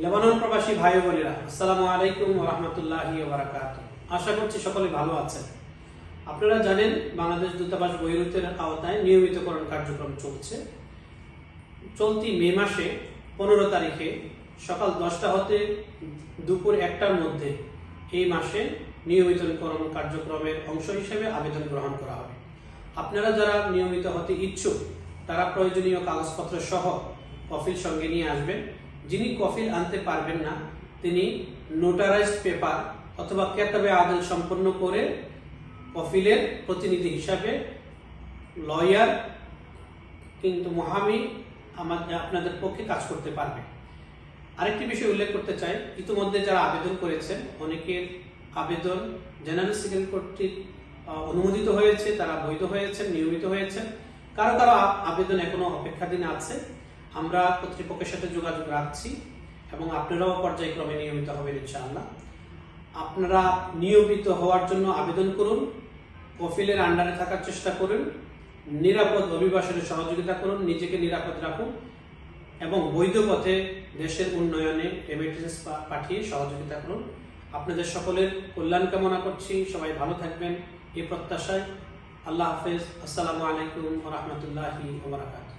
Lebanon প্রবাসী ভাই বোনেরা, আসসালামু আলাইকুম ওয়া রাহমাতুল্লাহি ওয়া বারাকাতুহু। আশা করছি সকলে ভালো আছেন। আপনারা জানেন, বাংলাদেশ দূতাবাস বৈরুতের আওতায় নিয়মিতকরণ কার্যক্রম চলছে। চলতি মে মাসে 15 তারিখে সকাল 10টা হতে দুপুর 1টার মধ্যে এই মাসে নিয়মিতকরণ কার্যক্রমের অংশ হিসেবে আবেদন গ্রহণ করা হবে। আপনারা যারা নিয়মিত হতে ইচ্ছুক তারা প্রয়োজনীয় কাগজপত্র সহ কফিল সঙ্গে নিয়ে আসবেন। যিনি কফিল আনতে পারবেন না তিনি নোটারাইজড পেপার অথবা কেতাবে আদেল সম্পন্ন করে কফিলের প্রতিনিধি হিসাবে লয়ার কিন্তু মুহামি আপনাদের পক্ষে কাজ করতে পারবে। আরেকটি বিষয় উল্লেখ করতে চাই, ইতিমধ্যে যারা আবেদন করেছেন অনেকের আবেদন জেনারেল সেক্রেটারি কর্তৃক অনুমোদিত হয়েছে, তারা বৈধ হয়েছেন, নিয়মিত হয়েছেন। কারো কারো আবেদন এখনো অপেক্ষাধীন আছে। আমরা কর্তৃপক্ষের সাথে যোগাযোগ রাখছি এবং আপনারাও পর্যায়ক্রমে নিয়মিত হবেন ইনশাআল্লাহ। আপনারা নিয়মিত হওয়ার জন্য আবেদন করুন, কফিলের আন্ডারে থাকার চেষ্টা করুন, নিরাপদ অভিবাসনে সহযোগিতা করুন, নিজেকে নিরাপদ রাখুন এবং বৈধ পথে দেশের উন্নয়নে রেমিটেন্স পাঠিয়ে সহযোগিতা করুন। আপনাদের সকলের কল্যাণ কামনা করছি। সবাই ভালো থাকবেন এই প্রত্যাশায়। আল্লাহ হাফেজ। আসসালামু আলাইকুম ওয়া রাহমাতুল্লাহি ওয়া বারাকাতুহু।